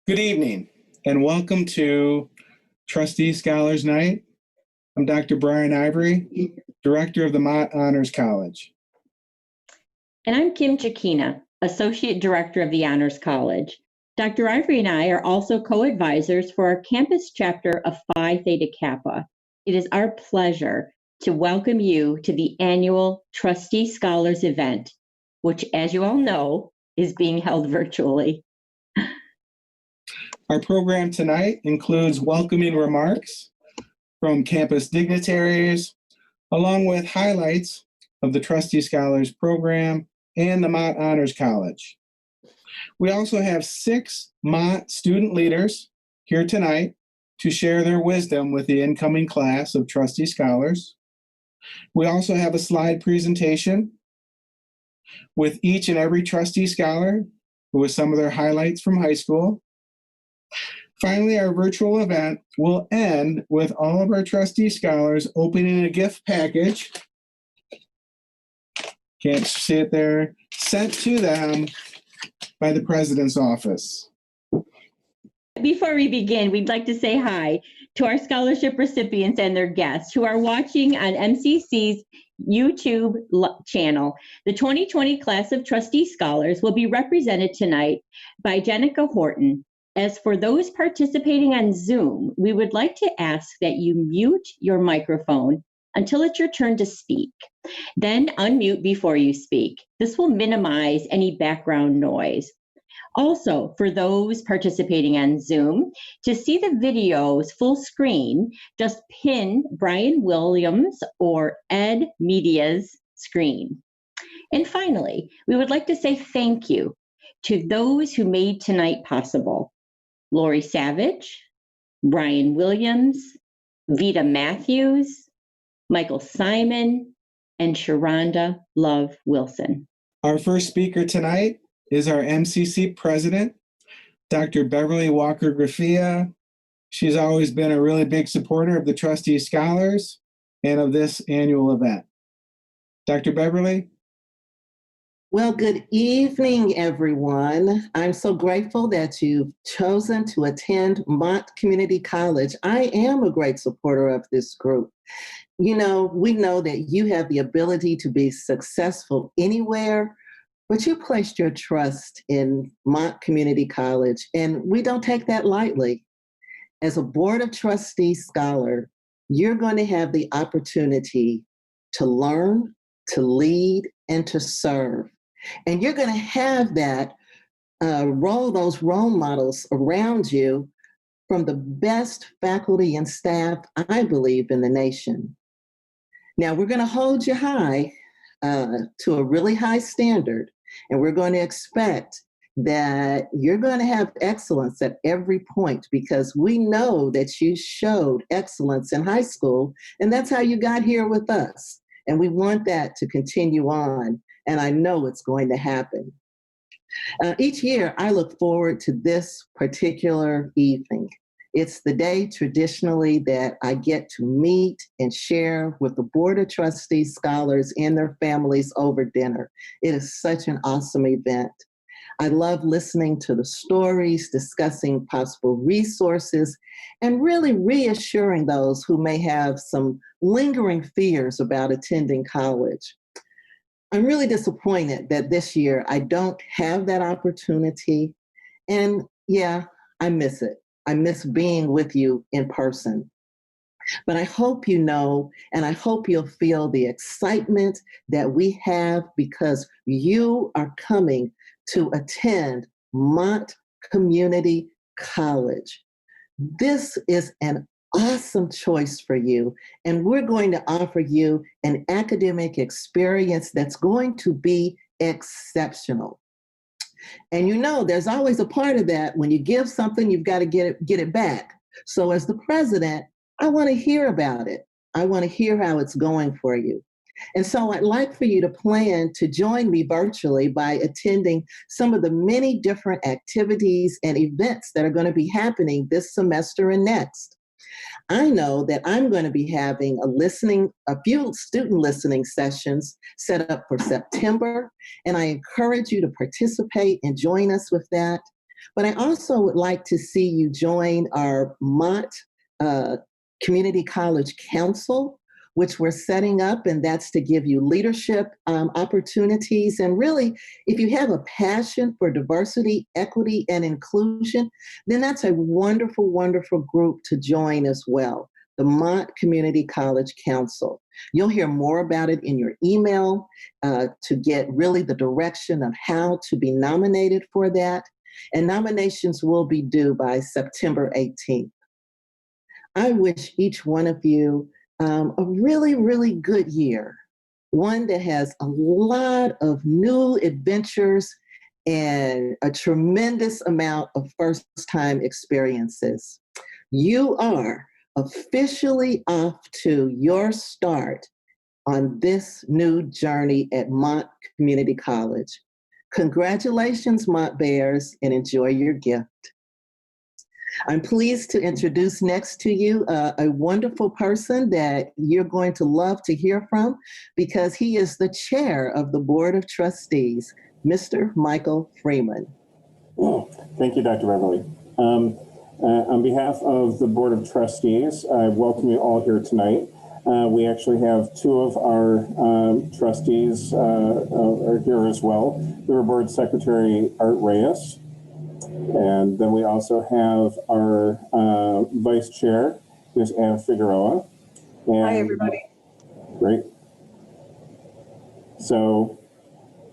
Good evening, and welcome to Trustees Scholars Night. I'm Dr. Brian Ivory, Director of the Mott Honors College. And I'm Kim Chikina, Associate Director of the Honors College. Dr. Ivory and I are also co-advisors for our campus chapter of Phi Theta Kappa. It is our pleasure to welcome you to the annual Trustee Scholars event, which, as you all know, is being held virtually. Our program tonight includes welcoming remarks from campus dignitaries, along with highlights of the Trustee Scholars program and the Mott Honors College. We also have 6 Mott student leaders here tonight to share their wisdom with the incoming class of Trustee Scholars. We also have a slide presentation with each and every Trustee Scholar with some of their highlights from high school. Finally, our virtual event will end with all of our Trustee Scholars opening a gift package. Can't see it there. Sent to them by the President's office. Before we begin, we'd like to say hi to our scholarship recipients and their guests who are watching on MCC's YouTube channel. The 2020 class of Trustee Scholars will be represented tonight by Jenica Horton. As for those participating on Zoom, we would like to ask that you mute your microphone until it's your turn to speak. Then unmute before you speak. This will minimize any background noise. Also, for those participating on Zoom, to see the videos full screen, just pin Brian Williams or Ed Media's screen. And finally, we would like to say thank you to those who made tonight possible. Lori Savage, Brian Williams, Vita Matthews, Michael Simon, and Sharonda Love Wilson. Our first speaker tonight is our MCC president, Dr. Beverly Walker-Graffia. She's always been a really big supporter of the Trustee Scholars and of this annual event. Dr. Beverly? Well, good evening, everyone. I'm so grateful that you've chosen to attend Mott Community College. I am a great supporter of this group. You know, we know that you have the ability to be successful anywhere, but you placed your trust in Mott Community College, and we don't take that lightly. As a Board of Trustees Scholar, you're going to have the opportunity to learn, to lead, and to serve. And you're going to have that those role models around you from the best faculty and staff, I believe, in the nation. Now, we're going to hold you high to a really high standard, and we're going to expect that you're going to have excellence at every point because we know that you showed excellence in high school, and that's how you got here with us. And we want that to continue on, and I know it's going to happen. Each year, I look forward to this particular evening. It's the day traditionally that I get to meet and share with the Board of Trustees Scholars and their families over dinner. It is such an awesome event. I love listening to the stories, discussing possible resources, and really reassuring those who may have some lingering fears about attending college. I'm really disappointed that this year I don't have that opportunity. And yeah, I miss it. I miss being with you in person. But I hope you know, and I hope you'll feel the excitement that we have because you are coming to attend Mott Community College. This is an awesome choice for you, and we're going to offer you an academic experience that's going to be exceptional. And you know, there's always a part of that. When you give something, you've got to get it back. So as the president, I want to hear about it. I want to hear how it's going for you. And so I'd like for you to plan to join me virtually by attending some of the many different activities and events that are going to be happening this semester and next. I know that I'm going to be having a few student listening sessions set up for September, and I encourage you to participate and join us with that. But I also would like to see you join our Mott Community College Council, which we're setting up, and that's to give you leadership opportunities. And really, if you have a passion for diversity, equity, and inclusion, then that's a wonderful, wonderful group to join as well, the Mott Community College Council. You'll hear more about it in your email to get really the direction of how to be nominated for that. And nominations will be due by September 18th. I wish each one of you a really, really good year, one that has a lot of new adventures and a tremendous amount of first-time experiences. You are officially off to your start on this new journey at Mott Community College. Congratulations, Mott Bears, and enjoy your gift. I'm pleased to introduce next to you a wonderful person that you're going to love to hear from because he is the chair of the Board of Trustees, Mr. Michael Freeman. Oh, thank you, Dr. Beverly. On behalf of the Board of Trustees, I welcome you all here tonight. We actually have two of our trustees are here as well. We have Board Secretary Art Reyes, and then we also have our Vice Chair, who's Ann Figueroa. And, hi, everybody. Great. So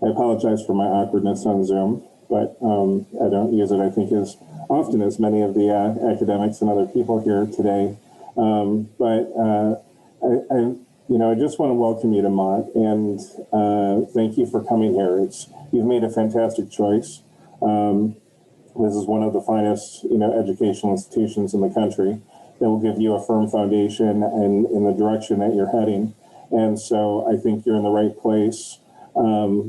I apologize for my awkwardness on Zoom, but I don't use it, I think, as often as many of the academics and other people here today. I just want to welcome you to Mott and thank you for coming here. You've made a fantastic choice. This is one of the finest, educational institutions in the country that will give you a firm foundation and in the direction that you're heading. And so I think you're in the right place.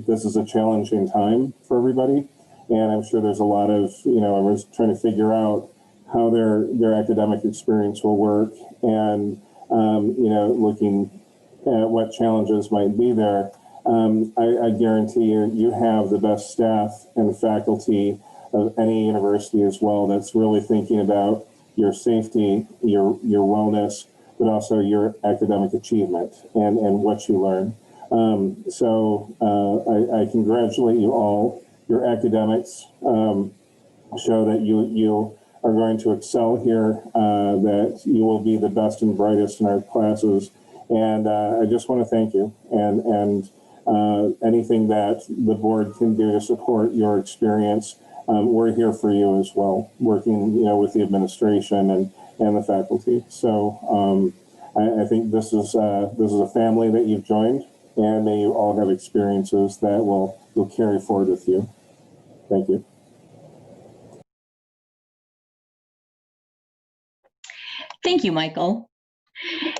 This is a challenging time for everybody. And I'm sure there's a lot of, everyone's trying to figure out how their academic experience will work and, looking at what challenges might be there. I guarantee you have the best staff and faculty of any university as well that's really thinking about your safety, your wellness, but also your academic achievement and what you learn. I congratulate you all. Your academics show that you are going to excel here, that you will be the best and brightest in our classes. And I just want to thank you. And anything that the board can do to support your experience, we're here for you as well, working with the administration and the faculty. So I think this is a family that you've joined, and may you all have experiences that you'll carry forward with you. Thank you. Thank you, Michael.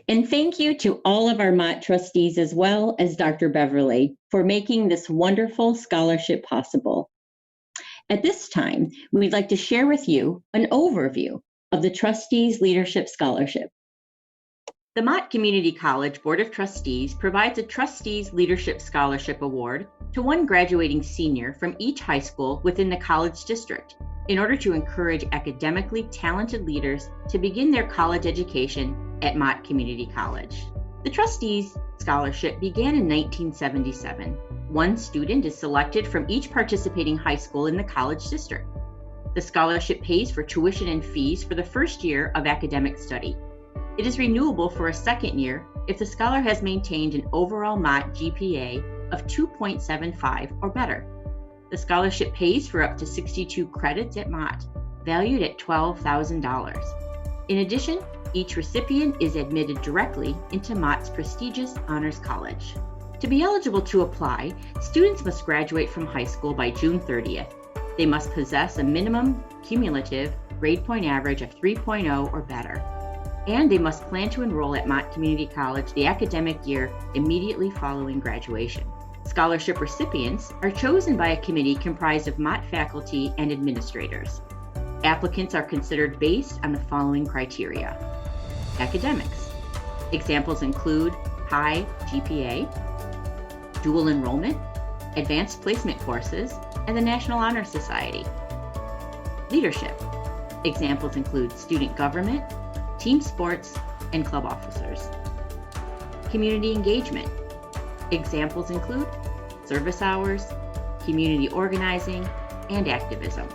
And thank you to all of our Mott trustees as well as Dr. Beverly for making this wonderful scholarship possible. At this time, we'd like to share with you an overview of the Trustees Leadership Scholarship. The Mott Community College Board of Trustees provides a Trustees Leadership Scholarship Award to one graduating senior from each high school within the college district in order to encourage academically talented leaders to begin their college education at Mott Community College. The Trustees Scholarship began in 1977. One student is selected from each participating high school in the college district. The scholarship pays for tuition and fees for the first year of academic study. It is renewable for a second year if the scholar has maintained an overall Mott GPA of 2.75 or better. The scholarship pays for up to 62 credits at Mott, valued at $12,000. In addition, each recipient is admitted directly into Mott's prestigious Honors College. To be eligible to apply, students must graduate from high school by June 30th. They must possess a minimum cumulative grade point average of 3.0 or better. And they must plan to enroll at Mott Community College the academic year immediately following graduation. Scholarship recipients are chosen by a committee comprised of Mott faculty and administrators. Applicants are considered based on the following criteria. Academics. Examples include high GPA, dual enrollment, advanced placement courses, and the National Honor Society. Leadership. Examples include student government, team sports, and club officers. Community engagement. Examples include service hours, community organizing, and activism.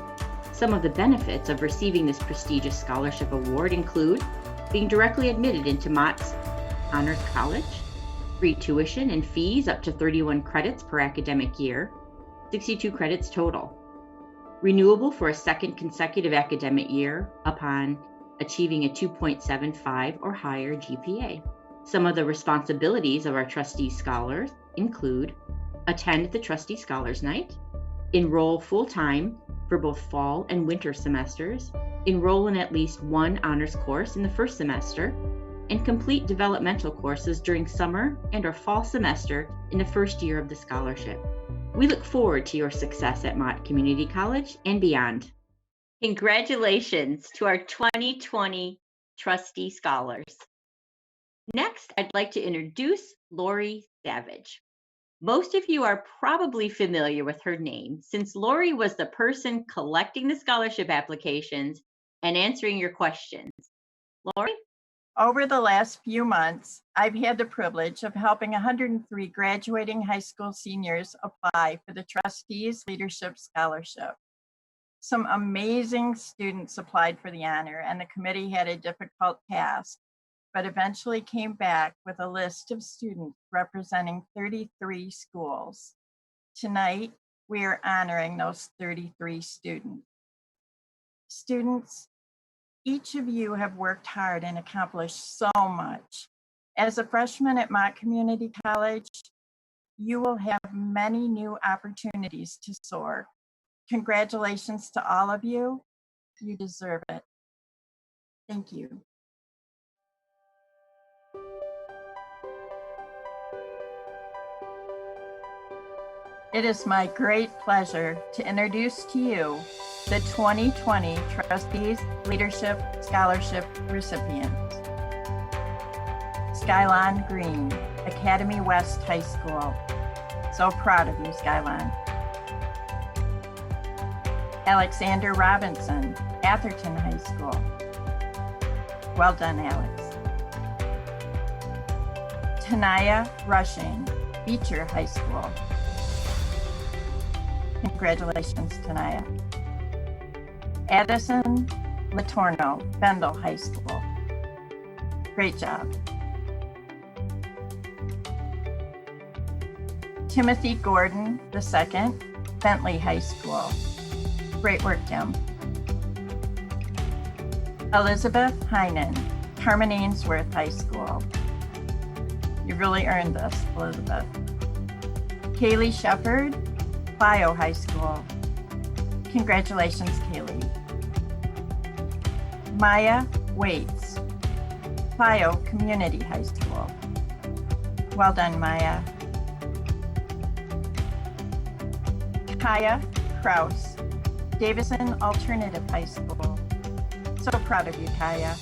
Some of the benefits of receiving this prestigious scholarship award include being directly admitted into Mott's Honors College, free tuition and fees up to 31 credits per academic year, 62 credits total, renewable for a second consecutive academic year upon achieving a 2.75 or higher GPA. Some of the responsibilities of our Trustees Scholars include attend the Trustee Scholars Night, enroll full-time for both fall and winter semesters, enroll in at least one honors course in the first semester, and complete developmental courses during summer and or fall semester in the first year of the scholarship. We look forward to your success at Mott Community College and beyond. Congratulations to our 2020 Trustee Scholars. Next, I'd like to introduce Lori Savage. Most of you are probably familiar with her name, since Lori was the person collecting the scholarship applications and answering your questions. Lori? Over the last few months, I've had the privilege of helping 103 graduating high school seniors apply for the Trustees Leadership Scholarship. Some amazing students applied for the honor, and the committee had a difficult task, but eventually came back with a list of students representing 33 schools. Tonight, we are honoring those 33 students. Students, each of you have worked hard and accomplished so much. As a freshman at Mott Community College, you will have many new opportunities to soar. Congratulations to all of you. You deserve it. Thank you. It is my great pleasure to introduce to you the 2020 Trustees Leadership Scholarship recipients. Skylon Green, Academy West High School. So proud of you, Skylon. Alexander Robinson, Atherton High School. Well done, Alex. Tanaya Rushing, Beecher High School. Congratulations, Tanaya. Addison Latorno, Bendel High School. Great job. Timothy Gordon II, Bentley High School. Great work, Tim. Elizabeth Heinen, Carmen Ainsworth High School. You really earned this, Elizabeth. Kaylee Shepard, Bio High School. Congratulations, Kaylee. Maya Waits, Bio Community High School. Well done, Maya. Kaya Kraus, Davison Alternative High School. So proud of you, Kaya.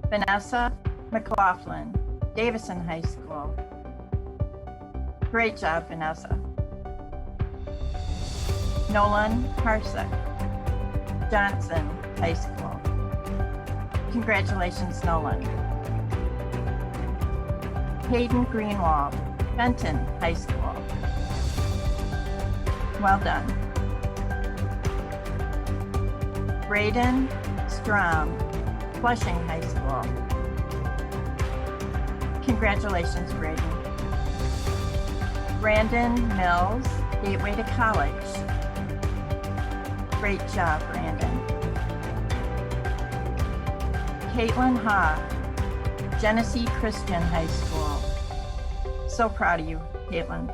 Vanessa McLaughlin, Davison High School. Great job, Vanessa. Nolan Parsek, Johnson High School. Congratulations, Nolan. Hayden Greenwald, Benton High School. Well done. Braden Strom, Flushing High School. Congratulations, Braden. Brandon Mills, Gateway to College. Great job, Brandon. Caitlin Ha, Genesee Christian High School. So proud of you, Caitlin.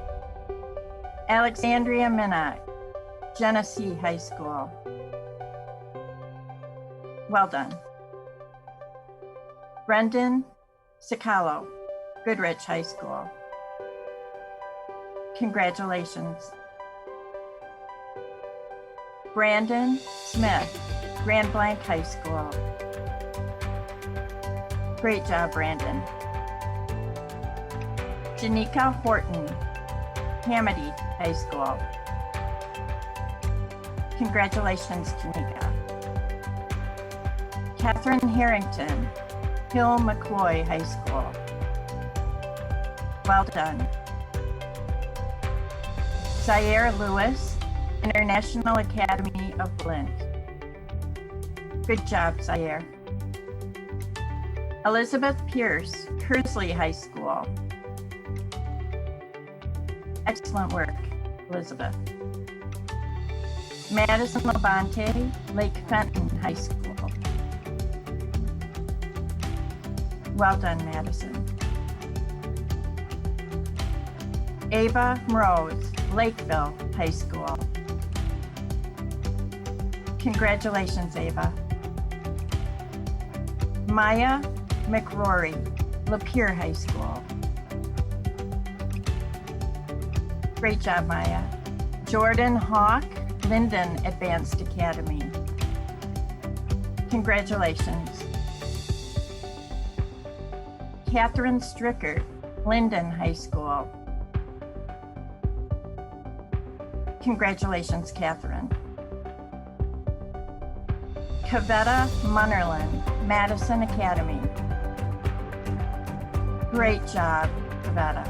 Alexandria Minot, Genesee High School. Well done. Brendan Sicalo, Goodrich High School. Congratulations. Brandon Smith, Grand Blanc High School. Great job, Brandon. Janika Horton, Hamady High School. Congratulations, Janika. Catherine Harrington, Hill McCloy High School. Well done. Zaire Lewis, International Academy of Flint. Good job, Zaire. Elizabeth Pierce, Kersley High School. Excellent work, Elizabeth. Madison Labonte, Lake Fenton High School. Well done, Madison. Ava Mrose, Lakeville High School. Congratulations, Ava. Maya McRory, Lapeer High School. Great job, Maya. Jordan Hawk, Linden Advanced Academy. Congratulations. Catherine Stricker, Linden High School. Congratulations, Catherine. Kavetta Munnerlin, Madison Academy. Great job, Kavetta.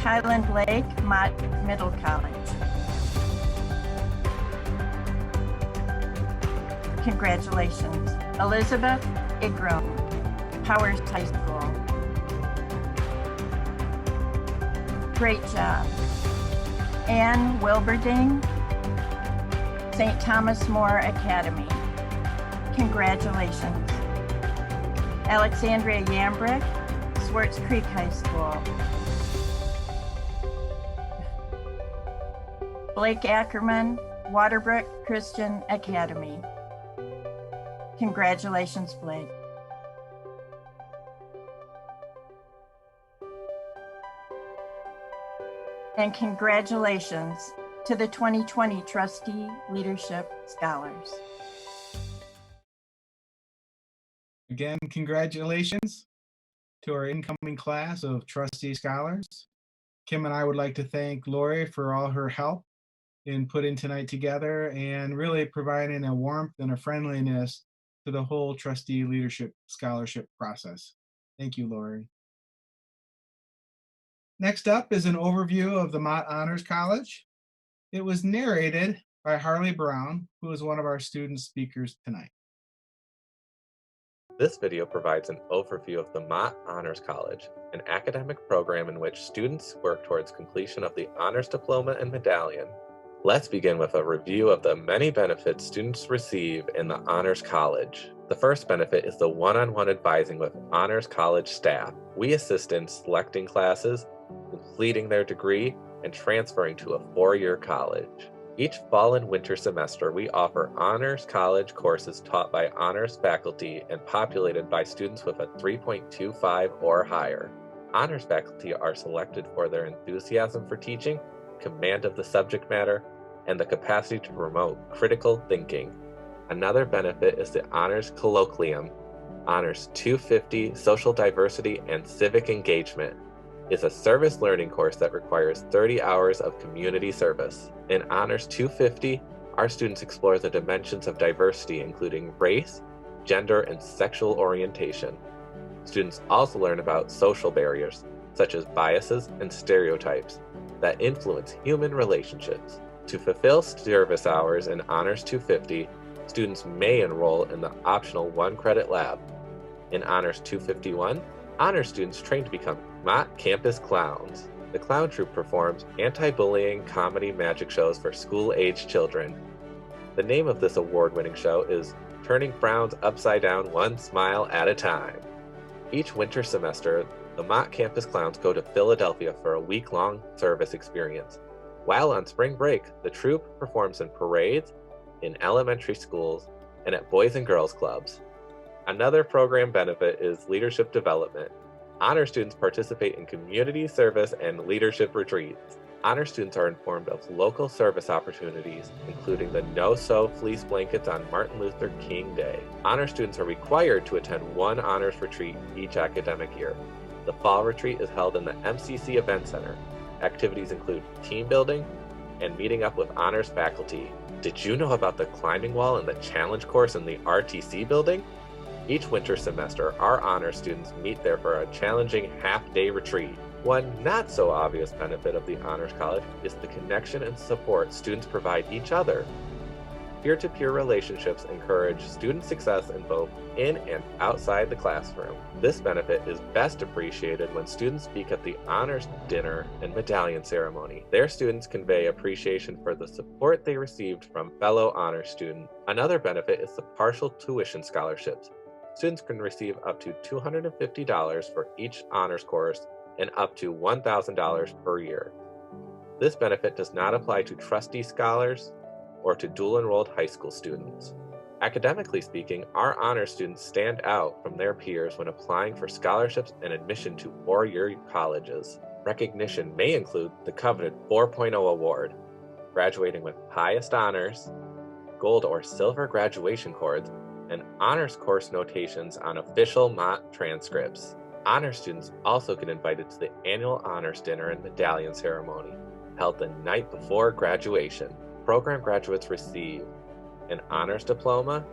Kylan Blake, Mott Middle College. Congratulations. Elizabeth Igram, Powers High School. Great job. Anne Wilberding, St. Thomas More Academy. Congratulations. Alexandria Yambrick, Swartz Creek High School. Blake Ackerman, Waterbrook Christian Academy. Congratulations, Blake. And congratulations to the 2020 Trustee Leadership Scholars. Again, congratulations to our incoming class of trustee scholars. Kim and I would like to thank Lori for all her help in putting tonight together and really providing a warmth and a friendliness to the whole trustee leadership scholarship process. Thank you, Lori. Next up is an overview of the Mott Honors College. It was narrated by Harley Brown, who is one of our student speakers tonight. This video provides an overview of the Mott Honors College, an academic program in which students work towards completion of the honors diploma and medallion. Let's begin with a review of the many benefits students receive in the Honors College. The first benefit is the one-on-one advising with Honors College staff. We assist in selecting classes, completing their degree, and transferring to a four-year college. Each fall and winter semester, we offer Honors College courses taught by honors faculty and populated by students with a 3.25 or higher. Honors faculty are selected for their enthusiasm for teaching, command of the subject matter, and the capacity to promote critical thinking. Another benefit is the Honors Colloquium. Honors 250, Social Diversity and Civic Engagement, is a service learning course that requires 30 hours of community service. In Honors 250, our students explore the dimensions of diversity, including race, gender, and sexual orientation. Students also learn about social barriers, such as biases and stereotypes, that influence human relationships. To fulfill service hours in Honors 250, students may enroll in the optional one-credit lab. In Honors 251, honors students train to become Mott Campus Clowns. The clown troupe performs anti-bullying comedy magic shows for school-aged children. The name of this award-winning show is Turning Frowns Upside Down One Smile at a Time. Each winter semester, the Mott Campus Clowns go to Philadelphia for a week-long service experience. While on spring break, the troupe performs in parades, in elementary schools, and at boys and girls clubs. Another program benefit is leadership development. Honor students participate in community service and leadership retreats. Honor students are informed of local service opportunities, including the No-Sew fleece blankets on Martin Luther King Day. Honor students are required to attend one honors retreat each academic year. The fall retreat is held in the MCC Event Center. Activities include team building, and meeting up with honors faculty. Did you know about the climbing wall and the challenge course in the RTC building? Each winter semester, our honors students meet there for a challenging half-day retreat. One not so obvious benefit of the Honors College is the connection and support students provide each other. Peer-to-peer relationships encourage student success in both in and outside the classroom. This benefit is best appreciated when students speak at the honors dinner and medallion ceremony. Their students convey appreciation for the support they received from fellow honors students. Another benefit is the partial tuition scholarships. Students can receive up to $250 for each honors course and up to $1,000 per year. This benefit does not apply to trustee scholars or to dual-enrolled high school students. Academically speaking, our honors students stand out from their peers when applying for scholarships and admission to four-year colleges. Recognition may include the coveted 4.0 award, graduating with highest honors, gold or silver graduation cords, and honors course notations on official mock transcripts. Honors students also get invited to the annual honors dinner and medallion ceremony, held the night before graduation. Program graduates receive an honors diploma,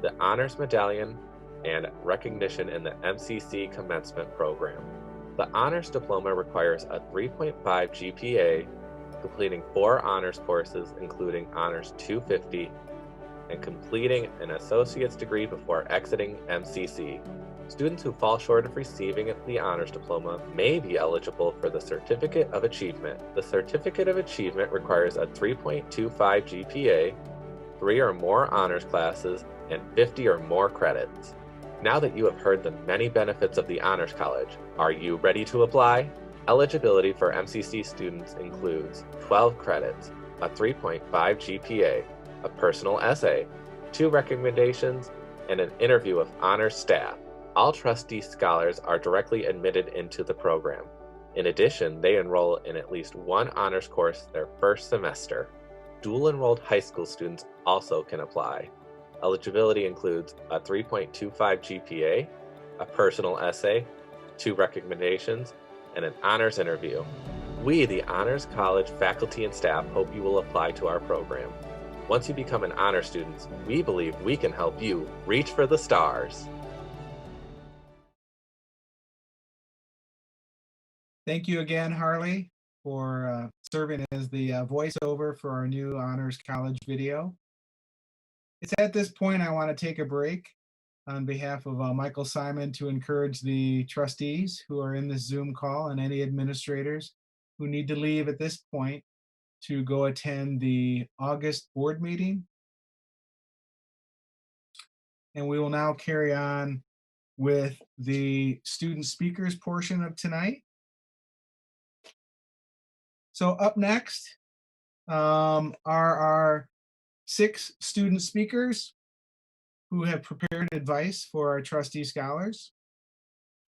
the honors medallion, and recognition in the MCC commencement program. The honors diploma requires a 3.5 GPA, completing 4 honors courses, including Honors 250, and completing an associate's degree before exiting MCC. Students who fall short of receiving the honors diploma may be eligible for the Certificate of Achievement. The Certificate of Achievement requires a 3.25 GPA, 3 or more honors classes, and 50 or more credits. Now that you have heard the many benefits of the Honors College, are you ready to apply? Eligibility for MCC students includes 12 credits, a 3.5 GPA, a personal essay, 2 recommendations, and an interview with honors staff. All trustee scholars are directly admitted into the program. In addition, they enroll in at least one honors course their first semester. Dual-enrolled high school students also can apply. Eligibility includes a 3.25 GPA, a personal essay, 2 recommendations, and an honors interview. We, the Honors College faculty and staff, hope you will apply to our program. Once you become an honor student, we believe we can help you reach for the stars. Thank you again, Harley, for serving as the voiceover for our new Honors College video. It's at this point I want to take a break on behalf of Michael Simon to encourage the trustees who are in this Zoom call and any administrators who need to leave at this point to go attend the August board meeting. And we will now carry on with the student speakers portion of tonight. So up next are our 6 student speakers who have prepared advice for our trustee scholars.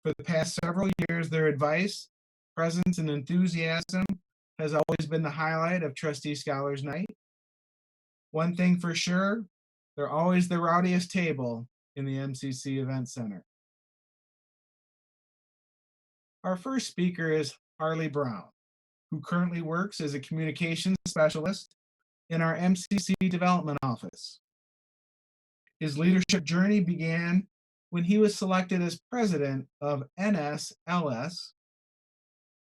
For the past several years, their advice, presence, and enthusiasm has always been the highlight of Trustee Scholars Night. One thing for sure, they're always the rowdiest table in the MCC Event Center. Our first speaker is Harley Brown, who currently works as a communications specialist in our MCC Development Office. His leadership journey began when he was selected as president of NSLS,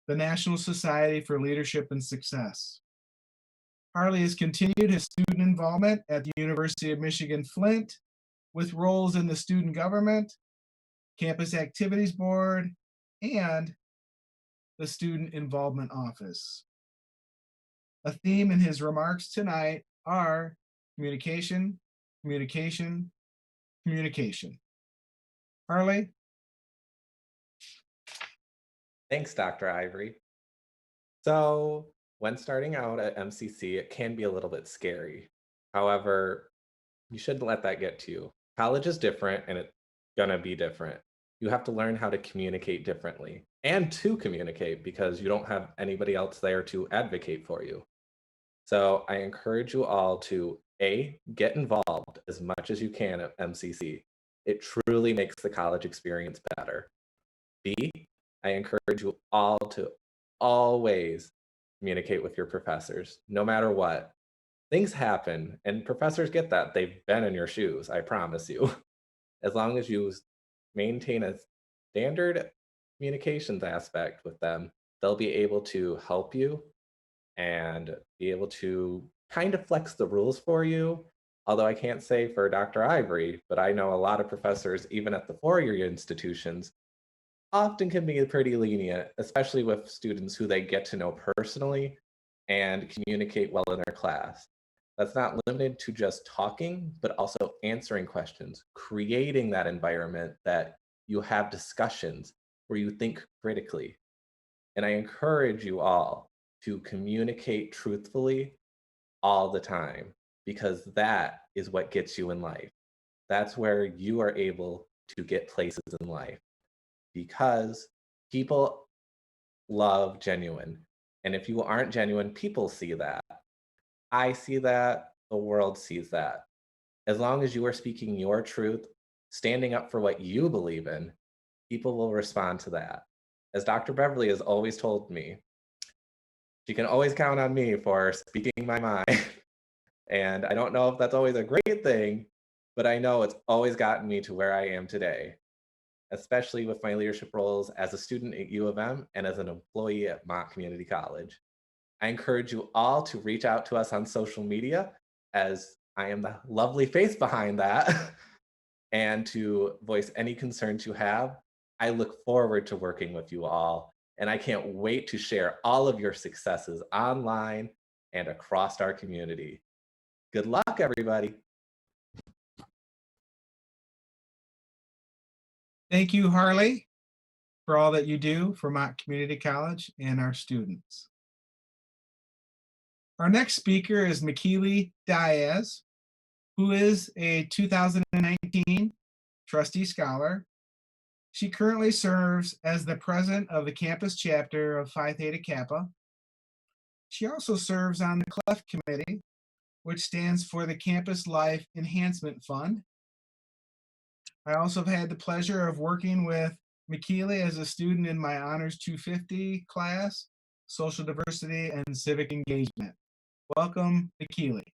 the National Society for Leadership and Success. Harley has continued his student involvement at the University of Michigan Flint with roles in the student government, campus activities board, and the student involvement office. A theme in his remarks tonight are communication, communication, communication. Harley? Thanks, Dr. Ivory. So, when starting out at MCC, it can be a little bit scary. However, you shouldn't let that get to you. College is different and it's gonna be different. You have to learn how to communicate differently and to communicate because you don't have anybody else there to advocate for you. So I encourage you all to A, get involved as much as you can at MCC. It truly makes the college experience better. B, I encourage you all to always communicate with your professors, no matter what. Things happen, and professors get that. They've been in your shoes, I promise you. As long as you maintain a standard communications aspect with them, they'll be able to help you and be able to kind of flex the rules for you. Although I can't say for Dr. Ivory, but I know a lot of professors, even at the four-year institutions, often can be pretty lenient, especially with students who they get to know personally and communicate well in their class. That's not limited to just talking, but also answering questions, creating that environment that you have discussions where you think critically. And I encourage you all to communicate truthfully all the time, because that is what gets you in life. That's where you are able to get places in life, because people love genuine. And if you aren't genuine, people see that. I see that. The world sees that. As long as you are speaking your truth, standing up for what you believe in, people will respond to that. As Dr. Beverly has always told me, she can always count on me for speaking my mind. And I don't know if that's always a great thing, but I know it's always gotten me to where I am today, especially with my leadership roles as a student at U of M and as an employee at Mott Community College. I encourage you all to reach out to us on social media, as I am the lovely face behind that, and to voice any concerns you have. I look forward to working with you all, and I can't wait to share all of your successes online and across our community. Good luck, everybody. Thank you, Harley, for all that you do for Mott Community College and our students. Our next speaker is McKeely Diaz, who is a 2019 Trustee Scholar. She currently serves as the president of the campus chapter of Phi Theta Kappa. She also serves on the CLEF committee, which stands for the Campus Life Enhancement Fund. I also have had the pleasure of working with McKeely as a student in my Honors 250 class, Social Diversity and Civic Engagement. Welcome, McKeely.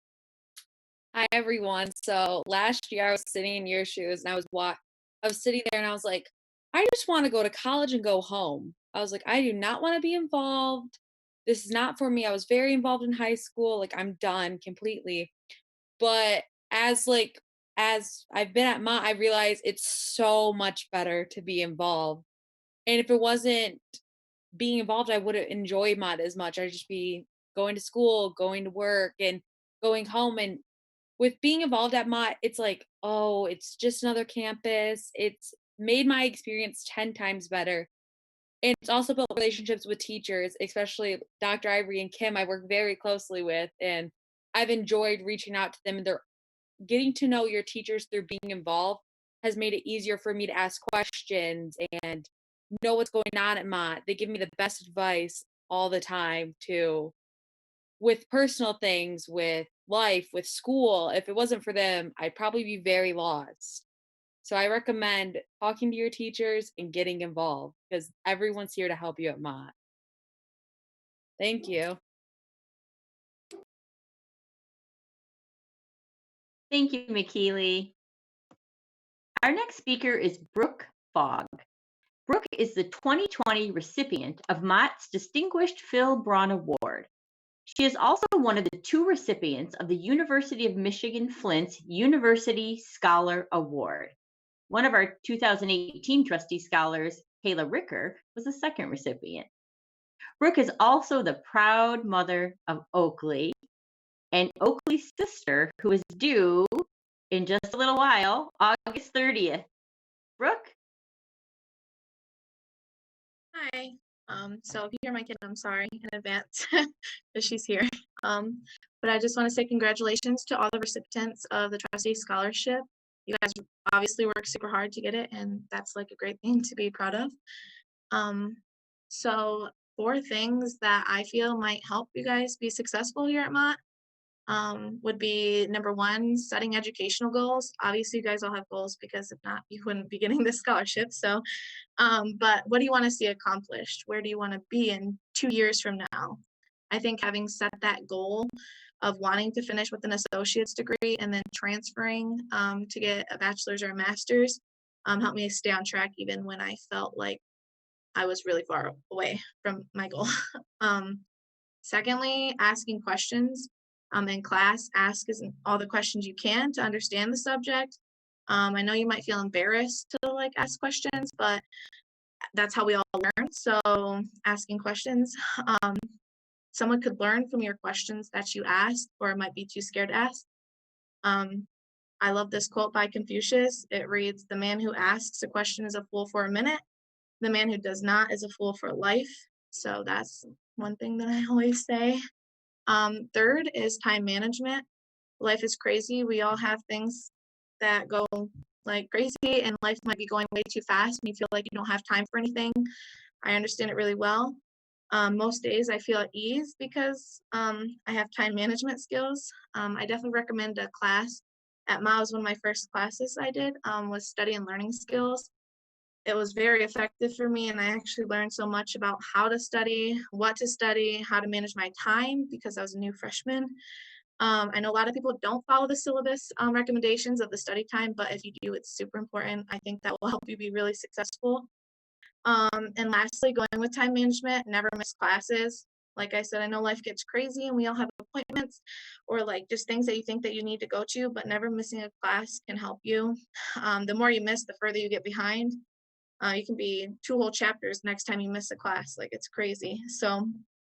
Hi everyone. So last year I was sitting in your shoes and I was sitting there and I was like, I just want to go to college and go home. I was like, I do not want to be involved. This is not for me. I was very involved in high school. Like I'm done completely. But as I've been at Mott, I realized it's so much better to be involved. And if it wasn't being involved, I wouldn't enjoy Mott as much. I'd just be going to school, going to work, and going home. And with being involved at Mott, it's like, oh, it's just another campus. It's made my experience 10 times better. And it's also built relationships with teachers, especially Dr. Ivory and Kim, I work very closely with. And I've enjoyed reaching out to them. And they're getting to know your teachers through being involved has made it easier for me to ask questions and know what's going on at Mott. They give me the best advice all the time too, with personal things, with life, with school. If it wasn't for them, I'd probably be very lost. So I recommend talking to your teachers and getting involved, because everyone's here to help you at Mott. Thank you. Thank you, McKeely. Our next speaker is Brooke Fogg. Brooke is the 2020 recipient of Mott's Distinguished Phil Braun Award. She is also one of the 2 recipients of the University of Michigan Flint's University Scholar Award. One of our 2018 Trustee Scholars, Kayla Ricker, was the 2nd recipient. Brooke is also the proud mother of Oakley, and Oakley's sister, who is due in just a little while, August 30th. Brooke? Hi. So if you hear my kid, I'm sorry in advance that she's here. But I just want to say congratulations to all the recipients of the Trustees Scholarship. You guys obviously worked super hard to get it, and that's like a great thing to be proud of. So 4 things that I feel might help you guys be successful here at Mott would be, number 1, setting educational goals. Obviously, you guys all have goals, because if not, you wouldn't be getting this scholarship. So, but what do you want to see accomplished? Where do you want to be in 2 years from now? I think having set that goal of wanting to finish with an associate's degree and then transferring to get a bachelor's or a master's helped me stay on track even when I felt like I was really far away from my goal. Secondly, asking questions in class. Ask all the questions you can to understand the subject. I know you might feel embarrassed to like ask questions, but that's how we all learn. So asking questions. Someone could learn from your questions that you asked or might be too scared to ask. I love this quote by Confucius. It reads, "The man who asks a question is a fool for a minute. The man who does not is a fool for life." So that's one thing that I always say. Third is time management. Life is crazy. We all have things that go like crazy, and life might be going way too fast and you feel like you don't have time for anything. I understand it really well. Most days I feel at ease because I have time management skills. I definitely recommend a class at MA. Was one of my first classes I did was study and learning skills. It was very effective for me, and I actually learned so much about how to study, what to study, how to manage my time because I was a new freshman. I know a lot of people don't follow the syllabus recommendations of the study time, but if you do, it's super important. I think that will help you be really successful. And lastly, going with time management, never miss classes. Like I said, I know life gets crazy and we all have appointments or like just things that you think that you need to go to, but never missing a class can help you. The more you miss, the further you get behind. You can be 2 whole chapters next time you miss a class. Like it's crazy. So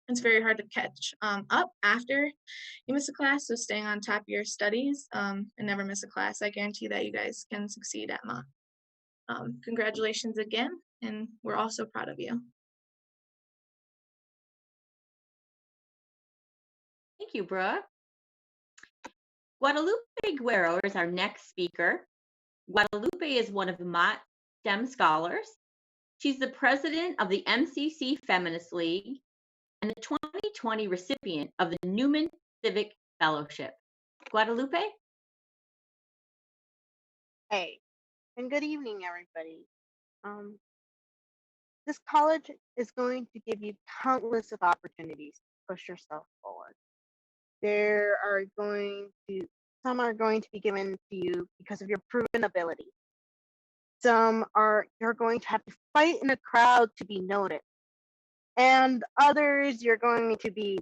it's very hard to catch up after you miss a class. So staying on top of your studies and never miss a class. I guarantee that you guys can succeed at MA. Congratulations again, and we're all so proud of you. Thank you, Brooke. Guadalupe Guerrero is our next speaker. Guadalupe is one of the Mott STEM scholars. She's the president of the MCC Feminist League and the 2020 recipient of the Newman Civic Fellowship. Guadalupe? Hey, and good evening, everybody. This college is going to give you countless of opportunities to push yourself forward. Some are going to be given to you because of your proven ability. You're going to have to fight in a crowd to be noticed. And others you're going to be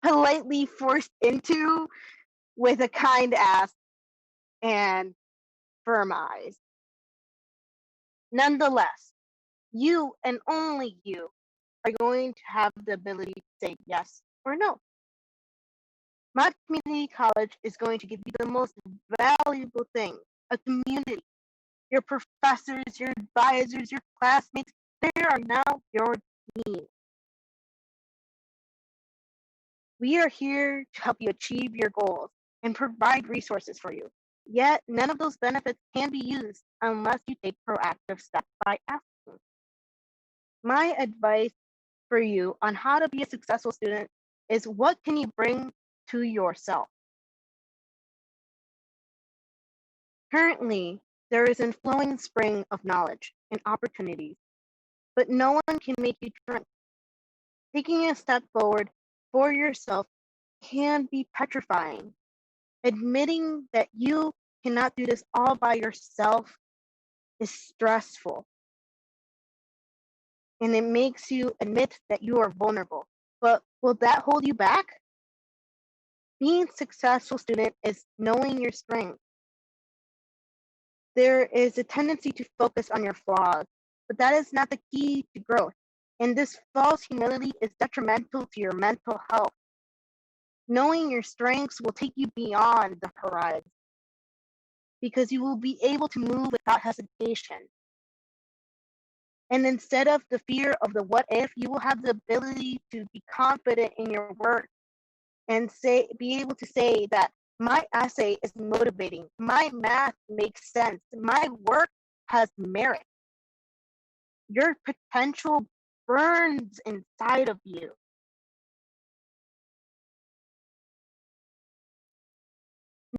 politely forced into with a kind ask and firm eyes. Nonetheless, you and only you are going to have the ability to say yes or no. Mott Community College is going to give you the most valuable thing, a community. Your professors, your advisors, your classmates, they are now your team. We are here to help you achieve your goals and provide resources for you. Yet, none of those benefits can be used unless you take proactive steps by asking. My advice for you on how to be a successful student is what can you bring to yourself? Currently, there is a flowing spring of knowledge and opportunities, but no one can make you drink. Taking a step forward for yourself can be petrifying. Admitting that you cannot do this all by yourself is stressful. And it makes you admit that you are vulnerable. But will that hold you back? Being a successful student is knowing your strengths. There is a tendency to focus on your flaws, but that is not the key to growth. And this false humility is detrimental to your mental health. Knowing your strengths will take you beyond the horizon because you will be able to move without hesitation. And instead of the fear of the what if, you will have the ability to be confident in your work and be able to say that my essay is motivating, my math makes sense, my work has merit. Your potential burns inside of you.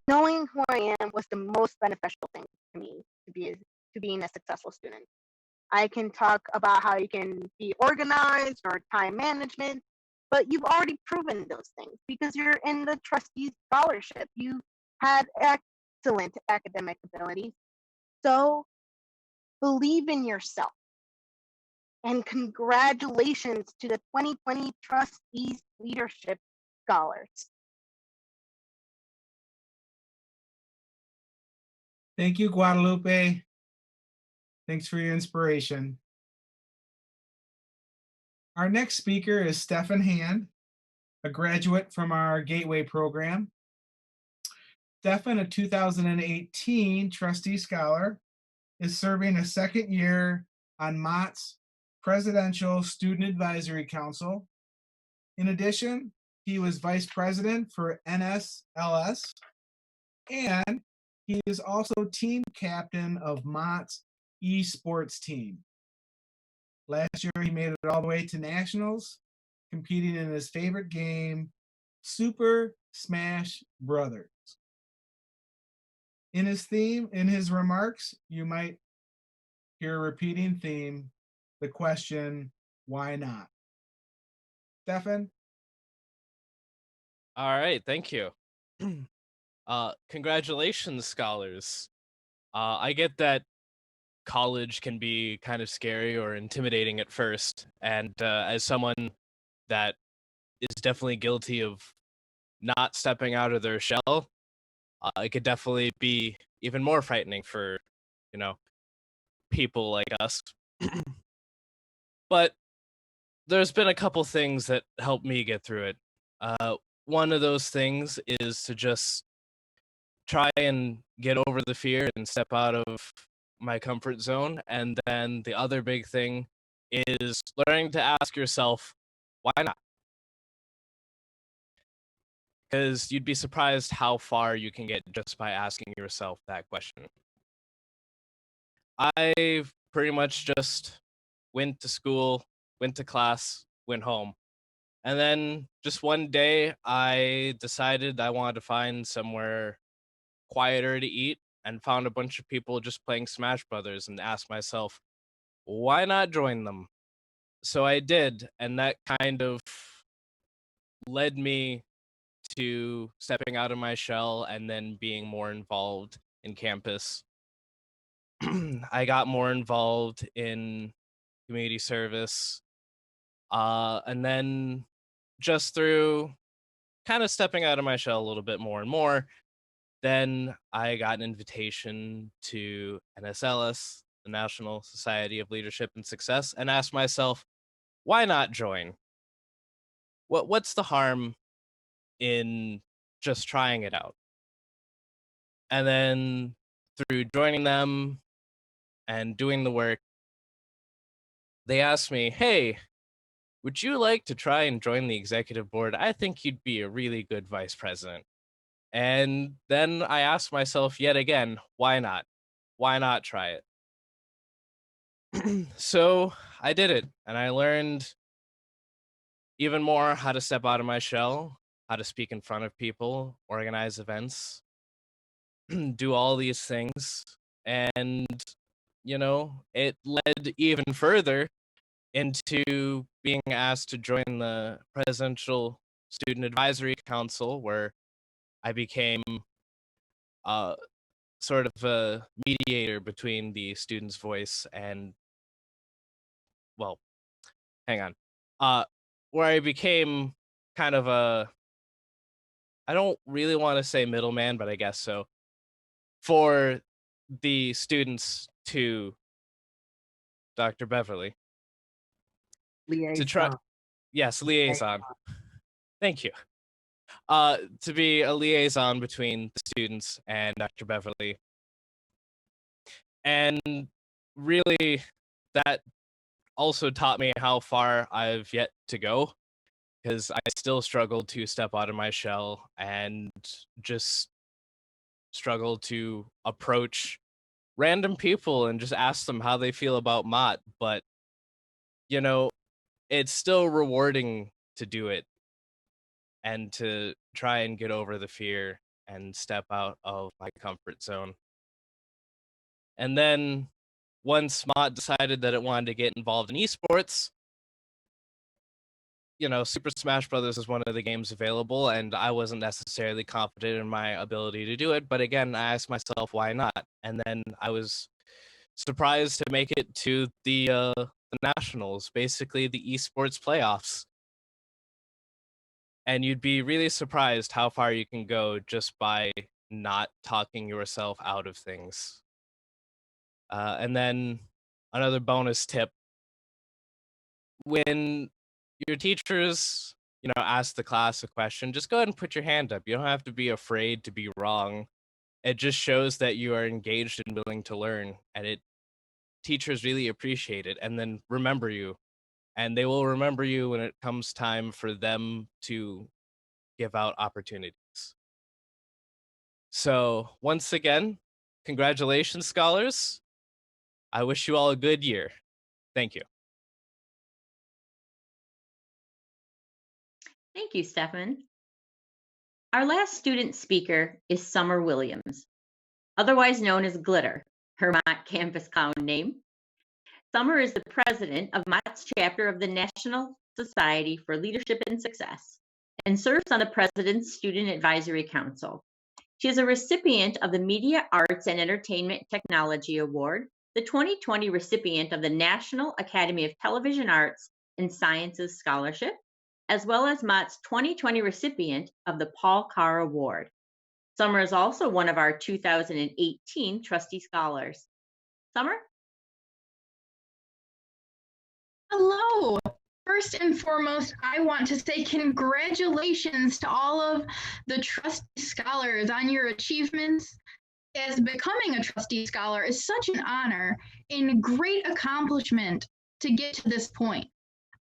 Knowing who I am was the most beneficial thing to me to being a successful student. I can talk about how you can be organized or time management, but you've already proven those things because you're in the Trustees Scholarship. You had excellent academic abilities. So believe in yourself. And congratulations to the 2020 Trustees Leadership Scholars. Thank you, Guadalupe. Thanks for your inspiration. Our next speaker is Stefan Hand, a graduate from our Gateway program. Stefan, a 2018 Trustee Scholar, is serving a second year on Mott's Presidential Student Advisory Council. In addition, he was vice president for NSLS, and he is also team captain of Mott's esports team. Last year, he made it all the way to nationals, competing in his favorite game, Super Smash Brothers. In his remarks, you might hear a repeating theme, the question, why not? Stefan? All right, thank you. Congratulations, scholars. I get that college can be kind of scary or intimidating at first, and as someone that is definitely guilty of not stepping out of their shell, it could definitely be even more frightening for, people like us. But there's been a couple things that helped me get through it. One of those things is to just try and get over the fear and step out of my comfort zone. And then the other big thing is learning to ask yourself, why not? Because you'd be surprised how far you can get just by asking yourself that question. I pretty much just went to school, went to class, went home. And then just one day, I decided I wanted to find somewhere quieter to eat and found a bunch of people just playing Smash Brothers and asked myself, why not join them? So I did, and that kind of led me to stepping out of my shell and then being more involved in campus. I got more involved in community service, and then just through kind of stepping out of my shell a little bit more and more, then I got an invitation to NSLS, the National Society of Leadership and Success, and asked myself, why not join? What's the harm in just trying it out? And then through joining them and doing the work, they asked me, hey, would you like to try and join the executive board? I think you'd be a really good vice president. And then I asked myself yet again, why not? Why not try it? So I did it, and I learned even more how to step out of my shell, how to speak in front of people, organize events, do all these things. And, it led even further into being asked to join the Presidential Student Advisory Council, where I became sort of a mediator between the student's voice and, well, hang on, where I became kind of I don't really want to say middleman, but I guess so, for the students to Dr. Beverly. To try, Liaison. yes, liaison. Thank you. To be a liaison between the students and Dr. Beverly. And really, that also taught me how far I've yet to go, because I still struggle to step out of my shell and just struggle to approach random people and just ask them how they feel about Mott. But, it's still rewarding to do it and to try and get over the fear and step out of my comfort zone. And then once Mott decided that it wanted to get involved in esports, Super Smash Brothers is one of the games available, and I wasn't necessarily confident in my ability to do it. But again, I asked myself, why not? And then I was surprised to make it to the nationals, basically the esports playoffs. And you'd be really surprised how far you can go just by not talking yourself out of things. And then another bonus tip: when your teachers, ask the class a question, just go ahead and put your hand up. You don't have to be afraid to be wrong. It just shows that you are engaged and willing to learn, and teachers really appreciate it and then remember you. And they will remember you when it comes time for them to give out opportunities. So once again, congratulations, scholars. I wish you all a good year. Thank you. Thank you, Stefan. Our last student speaker is Summer Williams, otherwise known as Glitter, her Mott campus clown name. Summer is the president of Mott's chapter of the National Society for Leadership and Success and serves on the President's Student Advisory Council. She is a recipient of the Media Arts and Entertainment Technology Award, the 2020 recipient of the National Academy of Television Arts and Sciences Scholarship, as well as Mott's 2020 recipient of the Paul Carr Award. Summer is also one of our 2018 Trustee Scholars. Summer? Hello. First and foremost, I want to say congratulations to all of the Trustee Scholars on your achievements. As becoming a Trustee Scholar is such an honor and a great accomplishment to get to this point.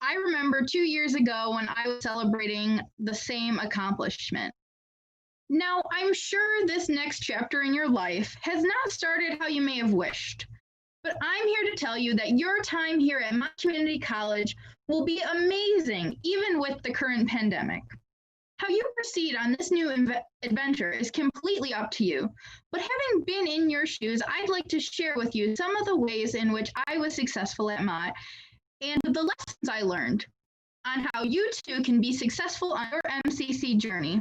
I remember 2 years ago when I was celebrating the same accomplishment. Now, I'm sure this next chapter in your life has not started how you may have wished. But I'm here to tell you that your time here at Mott Community College will be amazing, even with the current pandemic. How you proceed on this new adventure is completely up to you. But having been in your shoes, I'd like to share with you some of the ways in which I was successful at Mott and the lessons I learned on how you too can be successful on your MCC journey.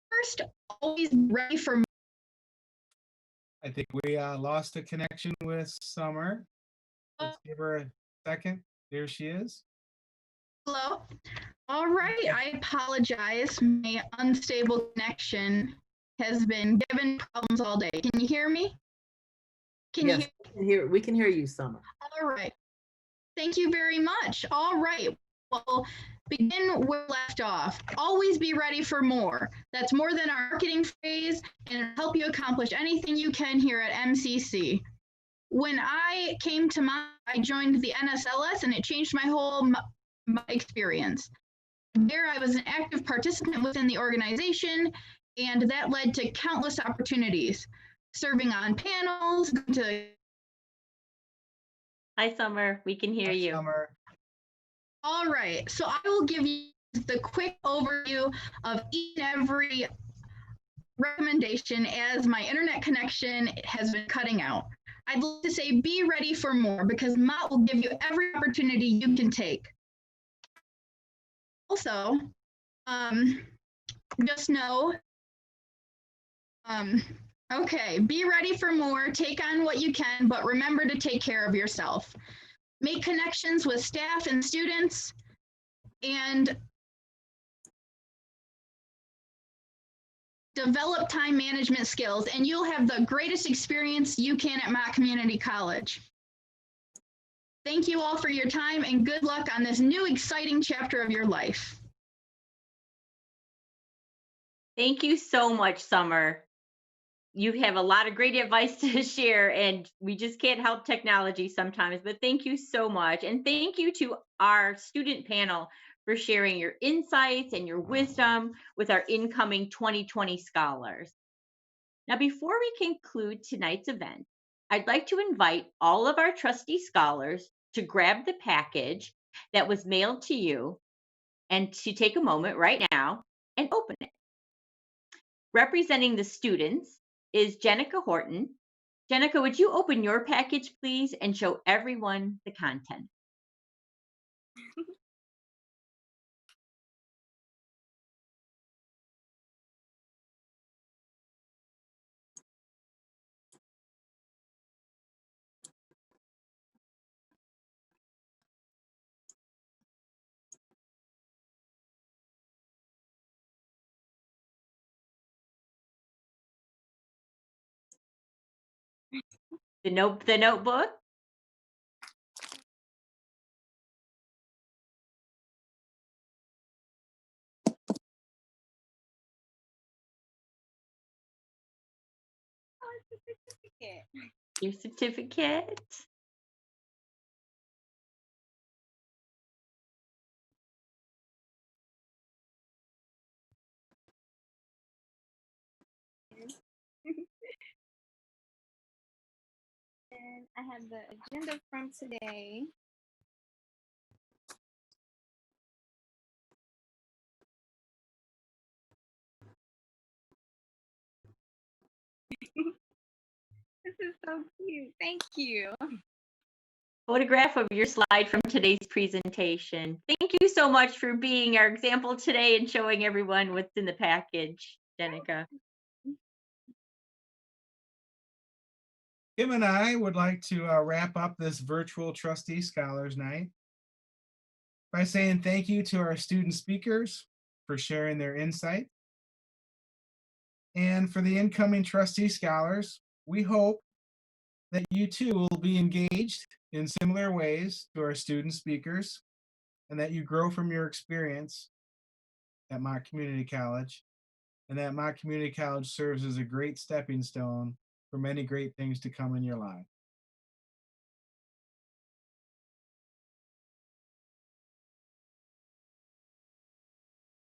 First, always ready for. I think we lost a connection with Summer. Let's give her a second. There she is. Hello. All right. I apologize. My unstable connection has been given problems all day. Can you hear me? Yes, we can hear you, Summer. All right. Thank you very much. All right. Well, begin where we left off. Always be ready for more. That's more than our marketing phrase, and it'll help you accomplish anything you can here at MCC. When I came to Mott, I joined the NSLS, and it changed my whole experience. There, I was an active participant within the organization, and that led to countless opportunities, serving on panels, Hi, Summer. We can hear you. Summer. All right, so I will give you the quick overview of each and every recommendation as my internet connection has been cutting out. I'd like to say be ready for more because Mott will give you every opportunity you can take. Also, just know, okay, be ready for more, take on what you can, but remember to take care of yourself. Make connections with staff and students, and develop time management skills, and you'll have the greatest experience you can at Mott Community College. Thank you all for your time, and good luck on this new exciting chapter of your life. Thank you so much, Summer. You have a lot of great advice to share, and we just can't help technology sometimes, but thank you so much. And thank you to our student panel for sharing your insights and your wisdom with our incoming 2020 scholars. Now, before we conclude tonight's event, I'd like to invite all of our trustee scholars to grab the package that was mailed to you and to take a moment right now and open it. Representing the students is Jenica Horton. Jenica, would you open your package, please, and show everyone the content? The notebook. Your certificate. And I have the agenda from today. This is so cute. Thank you. Photograph of your slide from today's presentation. Thank you so much for being our example today and showing everyone what's in the package, Jenica. Kim and I would like to wrap up this virtual Trustee Scholars Night by saying thank you to our student speakers for sharing their insight. And for the incoming Trustee Scholars, we hope that you too will be engaged in similar ways to our student speakers and that you grow from your experience at Mott Community College, and that Mott Community College serves as a great stepping stone for many great things to come in your life.